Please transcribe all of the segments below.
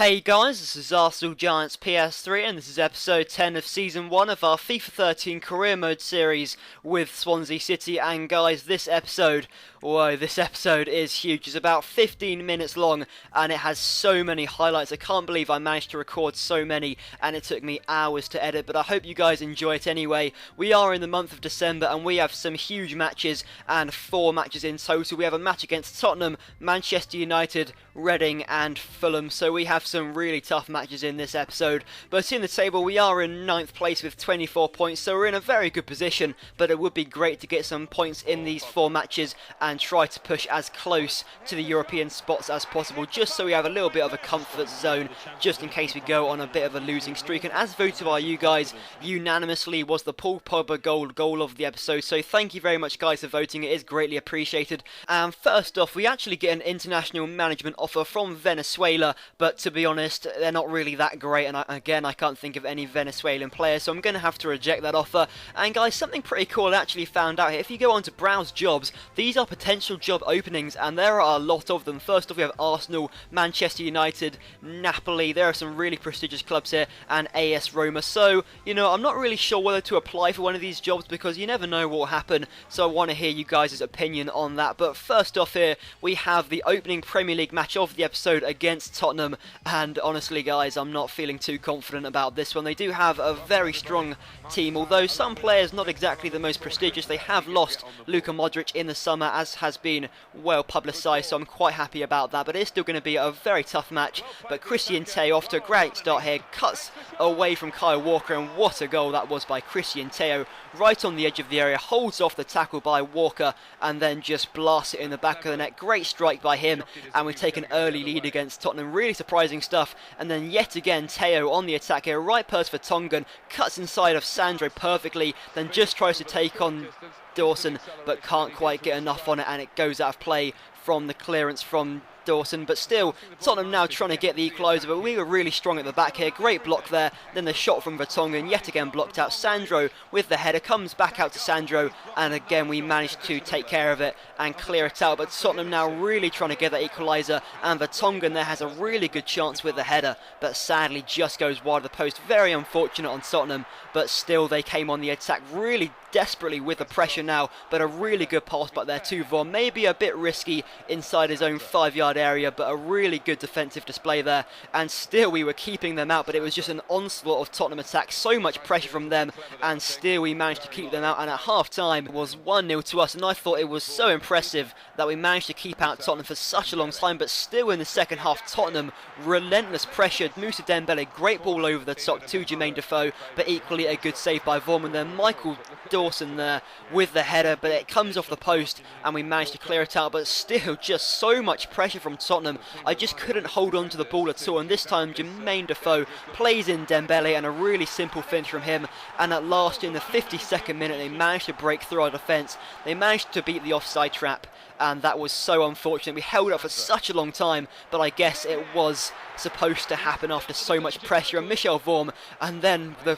Hey guys, this is Arsenal Giants PS3 and this is episode 10 of season 1 of our FIFA 13 career mode series with Swansea City. And guys, this episode is huge. It's about 15 minutes long and it has so many highlights. I can't believe I managed to record so many and it took me hours to edit, but I hope you guys enjoy it anyway. We are in the month of December and we have some huge matches, and 4 matches in total. We have a match against Tottenham, Manchester United, Reading and Fulham, so we have some really tough matches in this episode. But in the table we are in 9th place with 24 points, so we're in a very good position, but it would be great to get some points in these 4 matches and try to push as close to the European spots as possible, just so we have a little bit of a comfort zone just in case we go on a bit of a losing streak. And as voted by you guys unanimously was the Paul Pogba goal of the episode, so thank you very much guys for voting. It is greatly appreciated. And first off, we actually get an international management offer from Venezuela, but to be honest, they're not really that great, and I can't think of any Venezuelan players, so I'm going to have to reject that offer. And guys, something pretty cool I actually found out here. If you go on to browse jobs, these are potential job openings, and there are a lot of them. First off, we have Arsenal, Manchester United, Napoli. There are some really prestigious clubs here, and AS Roma. So, you know, I'm not really sure whether to apply for one of these jobs because you never know what will happen, so I want to hear you guys' opinion on that. But first off here, we have the opening Premier League match of the episode against Tottenham, and honestly guys, I'm not feeling too confident about this one. They do have a very strong team, although some players not exactly the most prestigious. They have lost Luka Modric in the summer, as has been well publicised, so I'm quite happy about that, but it's still going to be a very tough match. But Christian Teo off to a great start here, cuts away from Kyle Walker, and what a goal that was by Christian Teo, right on the edge of the area, holds off the tackle by Walker and then just blasts it in the back of the net. Great strike by him, and we take an early lead against Tottenham. Really surprising stuff. And then yet again Teo on the attack here, right post for Tongan, cuts inside of Sandro perfectly, then just tries to take on Dawson but can't quite get enough on it, and it goes out of play from the clearance from Dawson. But still, Tottenham now trying to get the equaliser, but we were really strong at the back here. Great block there, then the shot from Vertonghen, yet again blocked out. Sandro with the header, comes back out to Sandro, and again we managed to take care of it and clear it out. But Tottenham now really trying to get that equaliser, and Vertonghen there has a really good chance with the header, but sadly just goes wide of the post. Very unfortunate on Tottenham, but still they came on the attack really desperately with the pressure now. But a really good pass back there to Vaughan, maybe a bit risky inside his own 5-yard area, but a really good defensive display there, and still we were keeping them out. But it was just an onslaught of Tottenham attacks, so much pressure from them, and still we managed to keep them out. And at half time it was 1-0 to us, and I thought it was so impressive that we managed to keep out Tottenham for such a long time. But still in the second half, Tottenham relentless pressure. Moussa Dembele, great ball over the top to Jermaine Defoe, but equally a good save by Vaughan. And then Michael Dawson there with the header, but it comes off the post and we managed to clear it out. But still just so much pressure from Tottenham, I just couldn't hold on to the ball at all. And this time Jermaine Defoe plays in Dembele, and a really simple finish from him. And at last, in the 52nd minute, they managed to break through our defence. They managed to beat the offside trap, and that was so unfortunate. We held up for such a long time, but I guess it was supposed to happen after so much pressure. And Michel Vorm, and then I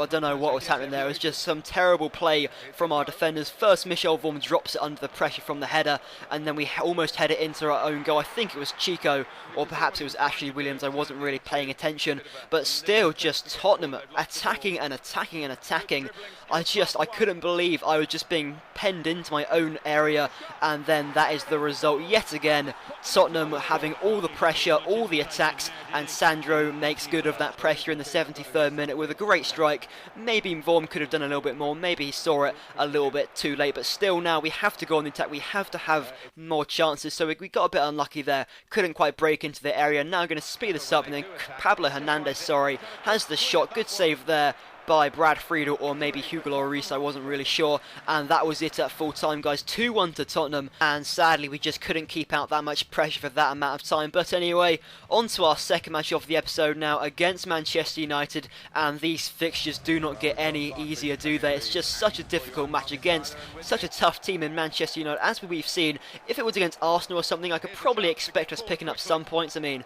don't know what was happening there. It was just some terrible play from our defenders. First Michel Vorm drops it under the pressure from the header, and then we almost head it into our own goal. I think it was Chico, or perhaps it was Ashley Williams. I wasn't really paying attention, but still just Tottenham attacking and attacking and attacking. I couldn't believe I was just being penned into my own area, and then that is the result yet again. Tottenham having all the pressure, all the attacks, and Sandro makes good of that pressure in the 73rd minute with a great strike. Maybe Vorm could have done a little bit more, maybe he saw it a little bit too late, but still now we have to go on the attack, we have to have more chances. So we got a bit unlucky there, couldn't quite break into the area. Now going to speed this up, and then Pablo Hernandez, has the shot. Good save there by Brad Friedel, or maybe Hugo Lloris, I wasn't really sure. And that was it at full time, guys. 2-1 to Tottenham, and sadly we just couldn't keep out that much pressure for that amount of time. But anyway, on to our second match of the episode now against Manchester United, and these fixtures do not get any easier, do they? It's just such a difficult match against such a tough team in Manchester United. As we've seen, if it was against Arsenal or something, I could probably expect us picking up some points. I mean,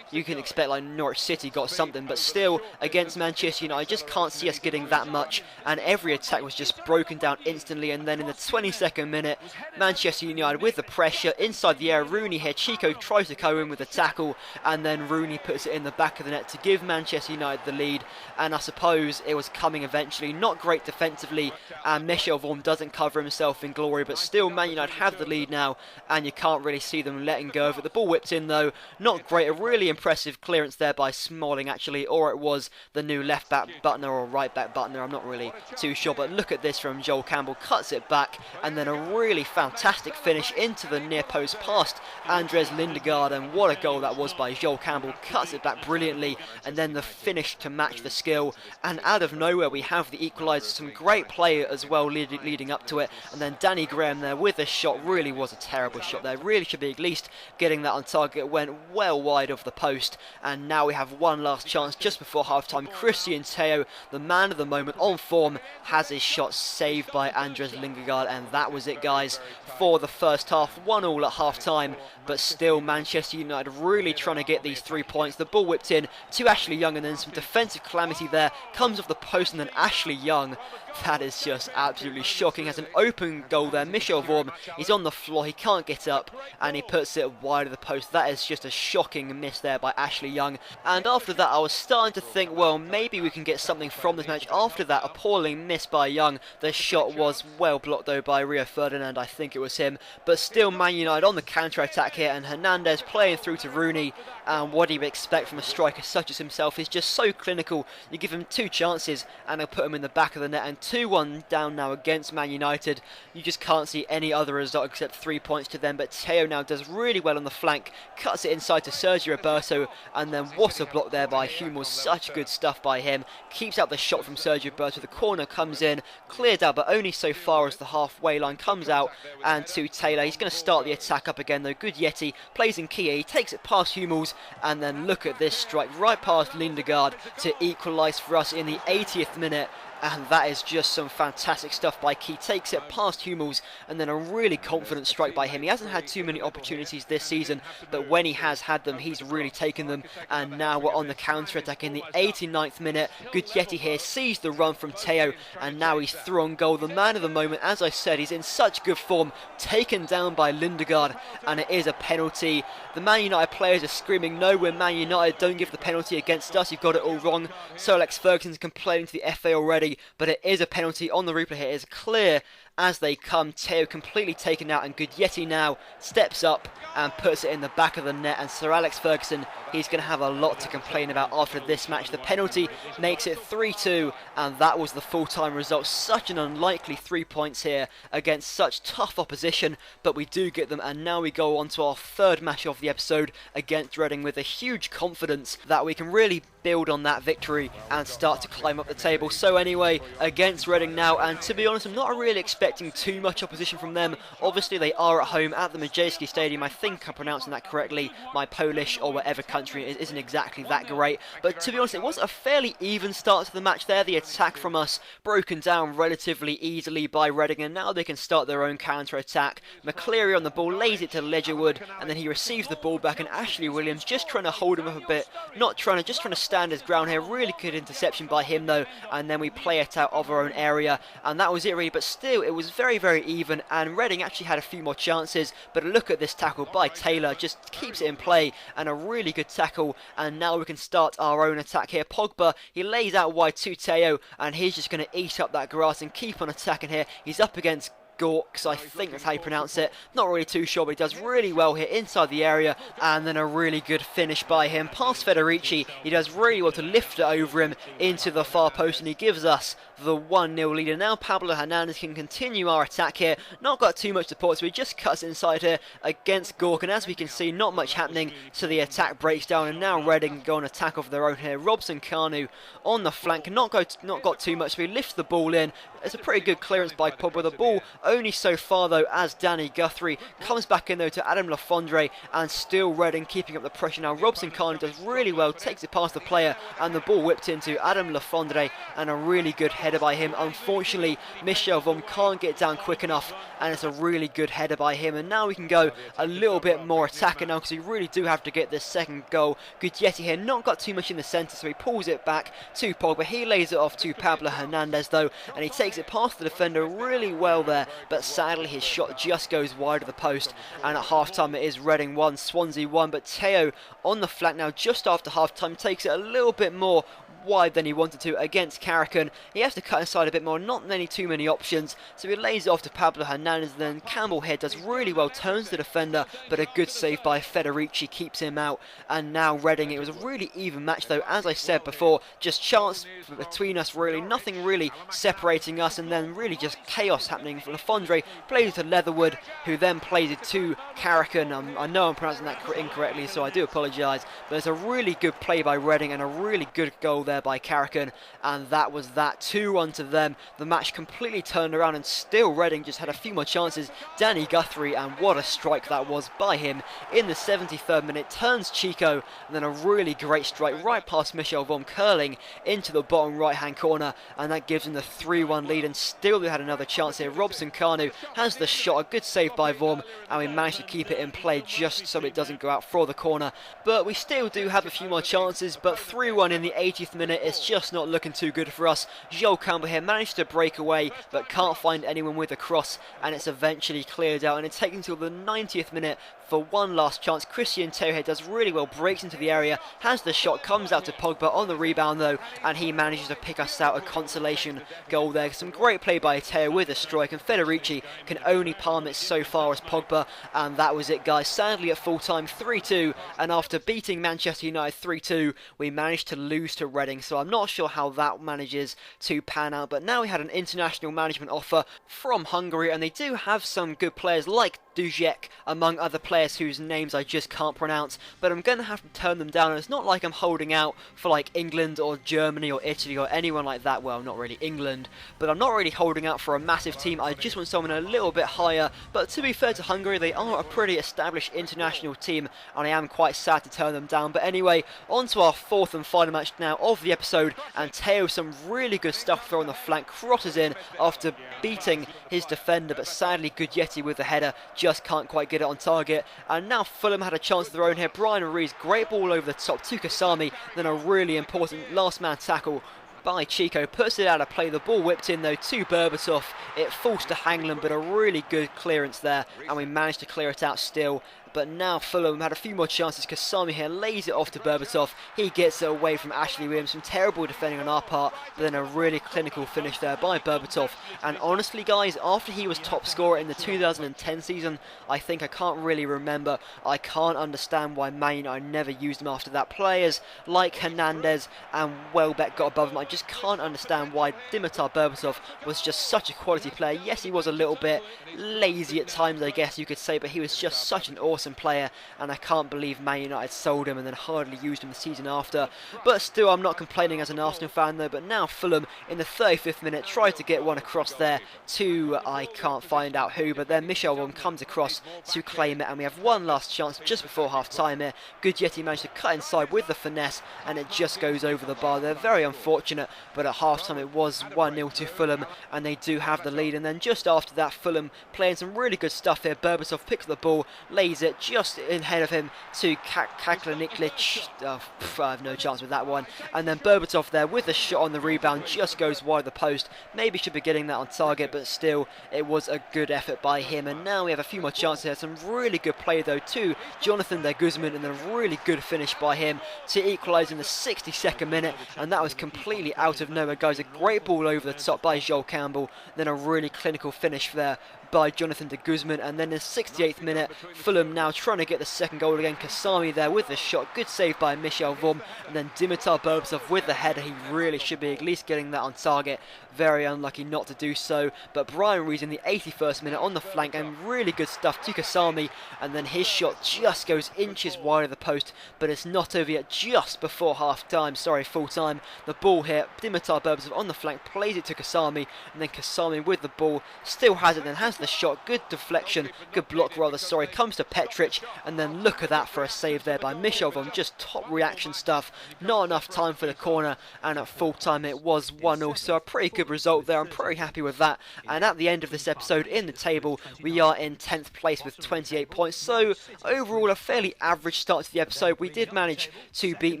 you can expect like Norwich City got something, but still against Manchester United I just can't see PS getting that much, and every attack was just broken down instantly. And then in the 22nd minute, Manchester United with the pressure inside the area. Rooney here, Chico tries to go in with a tackle, and then Rooney puts it in the back of the net to give Manchester United the lead. And I suppose it was coming eventually. Not great defensively, and Michel Vorm doesn't cover himself in glory, but still Man United have the lead now, and you can't really see them letting go of it. The ball whipped in though, not great. A really impressive clearance there by Smalling actually, or it was the new left back Butner or right back Butner, I'm not really too sure. But look at this from Joel Campbell, cuts it back, and then a really fantastic finish into the near post past Andres Lindegaard, and what a goal that was by Joel Campbell. Cuts it back brilliantly, and then the finish to match the skill, and out of nowhere we have the equaliser. Some great play as well leading up to it, and then Danny Graham there with a shot. Really was a terrible shot there, really should be at least getting that on target. It went well wide of the post, and now we have one last chance just before half time. Christian Teo, the man of the moment on form, has his shot saved by Andres Lindegaard, and that was it guys for the first half. 1-1 at half time, but still Manchester United really trying to get these 3 points. The ball whipped in to Ashley Young, and then some defensive calamity there, comes off the post, and then Ashley Young, that is just absolutely shocking, has an open goal there. Michel Vorm, he's on the floor, he can't get up, and he puts it wide of the post. That is just a shocking miss there by Ashley Young. And after that I was starting to think, well, maybe we can get something from this match. After that appalling miss by Young, the shot was well blocked though by Rio Ferdinand, I think it was him. But still Man United on the counter-attack here, and Hernandez playing through to Rooney, and what do you expect from a striker such as himself? He's just so clinical. You give him 2 chances and he'll put him in the back of the net. And 2-1 down now against Man United. You just can't see any other result except 3 points to them. But Teo now does really well on the flank, cuts it inside to Sergio Roberto, and then what a block there by Hummels. Such good stuff by him. Keeps out the shot from Sergio Roberto. The corner comes in, cleared out, but only so far as the halfway line comes out. And to Taylor, he's going to start the attack up again though. Good Yeti plays in Kia, he takes it past Hummels, and then look at this strike right past Lindegaard to equalise for us in the 80th minute. And that is just some fantastic stuff by Key. Takes it past Hummels, and then a really confident strike by him. He hasn't had too many opportunities this season, but when he has had them, he's really taken them. And now we're on the counter-attack in the 89th minute. Gudjetti here sees the run from Teo, and now he's through on goal. The man of the moment, as I said, he's in such good form. Taken down by Lindegaard, and it is a penalty. The Man United players are screaming, no, we're Man United, don't give the penalty against us, you've got it all wrong. So Alex Ferguson's complaining to the FA already, but it is a penalty on the replay here. It is clear as they come. Teo completely taken out, and Gudjetti now steps up and puts it in the back of the net. And Sir Alex Ferguson, he's going to have a lot to complain about after this match. The penalty makes it 3-2, and that was the full-time result. Such an unlikely 3 points here against such tough opposition, but we do get them. And now we go on to our third match of the episode against Reading with a huge confidence that we can really build on that victory and start to climb up the table. So anyway, against Reading now, and to be honest, I'm not really expecting too much opposition from them. Obviously they are at home at the Majeski Stadium. I think I'm pronouncing that correctly. My Polish or whatever country it isn't exactly that great, but to be honest, it was a fairly even start to the match there. The attack from us broken down relatively easily by Reading, and now they can start their own counter-attack. McCleary on the ball, lays it to Ledgerwood, and then he receives the ball back, and Ashley Williams just trying to hold him up a bit, just trying to stand his ground here. Really good interception by him though, and then we play it out of our own area, and that was it really. But still, it was very, very even, and Reading actually had a few more chances, but look at this tackle by Taylor, just keeps it in play, and a really good tackle. And now we can start our own attack here. Pogba, he lays out wide to Teo, and he's just going to eat up that grass and keep on attacking here. He's up against Gorks, I think that's how you pronounce it. Not really too sure, but he does really well here inside the area, and then a really good finish by him past Federici. He does really well to lift it over him into the far post, and he gives us the 1-0 lead. And now Pablo Hernandez can continue our attack here. Not got too much support, so he just cuts inside here against Gork, and as we can see, not much happening, so the attack breaks down, and now Reading go on attack of their own here. Robson Kanu on the flank, not got too much, so he lifts the ball in. It's a pretty good clearance by Pogba. The ball only so far though, as Danny Guthrie comes back in though to Adam Le Fondre, and still Reading keeping up the pressure. Now Robson Kanu does really well, takes it past the player, and the ball whipped into Adam Le Fondre, and a really good header by him. Unfortunately, Michel Vorm can't get down quick enough, and it's a really good header by him. And now we can go a little bit more attacking now, because we really do have to get this second goal. Gudietti here not got too much in the centre, so he pulls it back to Pogba. He lays it off to Pablo Hernandez though, and he takes it past the defender really well there, but sadly his shot just goes wide of the post. And at half time it is Reading 1, Swansea 1, but Teo on the flank now just after half time takes it a little bit more wide than he wanted to against Carrican. He has to cut inside a bit more, not too many options, so he lays it off to Pablo Hernandez. Then Campbell here does really well, turns the defender, but a good save by Federici keeps him out. And now Reading, it was a really even match though, as I said before, just chance between us really, nothing really separating us, and then really just chaos happening. Le Fondre plays it to Leatherwood, who then plays it to Carrican. I know I'm pronouncing that incorrectly, so I do apologise, but it's a really good play by Reading and a really good goal there by Carrican, and that was that. 2-1 to them. The match completely turned around, and still Reading just had a few more chances. Danny Guthrie, and what a strike that was by him in the 73rd minute, turns Chico, and then a really great strike right past Michel Vorm, curling into the bottom right hand corner, and that gives him the 3-1 lead. And still they had another chance here. Robson Kanu has the shot, a good save by Vorm, and we managed to keep it in play just so it doesn't go out for the corner. But we still do have a few more chances, but 3-1 in the 80th minute, it's just not looking too good for us. Joel Campbell here managed to break away, but can't find anyone with a cross, and it's eventually cleared out, and it takes until the 90th minute for one last chance. Christian Teo here does really well, breaks into the area, has the shot, comes out to Pogba on the rebound though, and he manages to pick us out a consolation goal there. Some great play by Teo with a strike, and Federici can only palm it so far as Pogba, and that was it guys. Sadly at full time 3-2, and after beating Manchester United 3-2, we managed to lose to Reading, so I'm not sure how that manages to pan out. But now we had an international management offer from Hungary, and they do have some good players like Dujek, among other players whose names I just can't pronounce, but I'm going to have to turn them down. And it's not like I'm holding out for like England or Germany or Italy or anyone like that. Well, not really England, but I'm not really holding out for a massive team. I just want someone a little bit higher. But to be fair to Hungary, they are a pretty established international team, and I am quite sad to turn them down. But anyway, on to our fourth and final match now of the episode, and Teo, some really good stuff there on the flank, crosses in after beating his defender, but sadly Gudietti with the header just can't quite get it on target. And now Fulham had a chance of their own here. Brian Ruiz, great ball over the top to Kasami, then a really important last man tackle by Chico, puts it out of play. The ball whipped in though to Berbatov. It falls to Hangland, but a really good clearance there, and we managed to clear it out still. But now Fulham had a few more chances. Kasami here lays it off to Berbatov. He gets it away from Ashley Williams. Some terrible defending on our part, but then a really clinical finish there by Berbatov. And honestly guys, after he was top scorer in the 2010 season, I can't really remember. I can't understand why Man United never used him after that. Players like Hernandez and Welbeck got above him. I just can't understand why Dimitar Berbatov was just such a quality player. Yes, he was a little bit lazy at times, I guess you could say, but he was just such an awesome player, and I can't believe Man United sold him and then hardly used him the season after. But still, I'm not complaining as an Arsenal fan though. But now Fulham in the 35th minute tried to get one across there to, I can't find out who, but then Michel Vorm comes across to claim it, and we have one last chance just before half time here. Gudietti managed to cut inside with the finesse, and it just goes over the bar. They're very unfortunate, but at half time it was 1-0 to Fulham, and they do have the lead. And then just after that, Fulham playing some really good stuff here. Berbatov picks the ball, lays it just ahead of him to Kaklaniklic. I have no chance with that one. And then Berbatov there with a shot on the rebound, just goes wide of the post. Maybe should be getting that on target, but still, it was a good effort by him. And now we have a few more chances here. Some really good play though to Jonathan de Guzman, and then a really good finish by him to equalise in the 62nd minute. And that was completely out of nowhere, guys. A great ball over the top by Joel Campbell, then a really clinical finish there by Jonathan de Guzman. And then in the 68th minute, Fulham now trying to get the second goal again. Kasami there with the shot, good save by Michel Vorm, and then Dimitar Berbatov with the header. He really should be at least getting that on target. Very unlucky not to do so. But Brian Ruiz in the 81st minute on the flank, and really good stuff to Kasami, and then his shot just goes inches wide of the post. But it's not over yet, just before half time, full time. The ball here, Dimitar Berbatov on the flank, plays it to Kasami, and then Kasami with the ball still has it, then has the shot, good deflection, good block rather, sorry, comes to Petric, and then look at that for a save there by Mishovon, just top reaction stuff, not enough time for the corner, and at full time it was 1-0, so a pretty good result there, I'm pretty happy with that. And at the end of this episode in the table, we are in 10th place with 28 points, so overall a fairly average start to the episode. We did manage to beat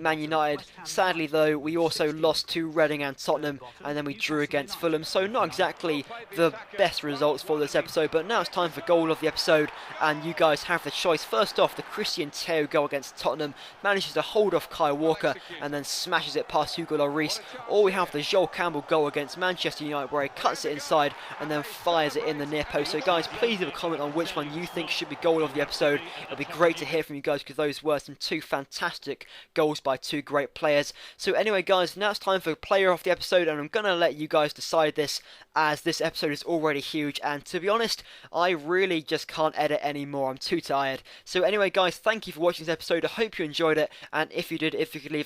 Man United, sadly though we also lost to Reading and Tottenham, and then we drew against Fulham, so not exactly the best results for this episode. But now it's time for goal of the episode, and you guys have the choice. First off, the Christian Teo goal against Tottenham, manages to hold off Kyle Walker and then smashes it past Hugo Lloris, or we have the Joel Campbell goal against Manchester United where he cuts it inside and then fires it in the near post. So guys, please leave a comment on which one you think should be goal of the episode. It'd be great to hear from you guys because those were some two fantastic goals by two great players. So anyway guys, now it's time for player of the episode, and I'm going to let you guys decide this, as this episode is already huge, and to be honest, I really just can't edit anymore, I'm too tired. So anyway guys, thank you for watching this episode, I hope you enjoyed it, and if you did, if you could leave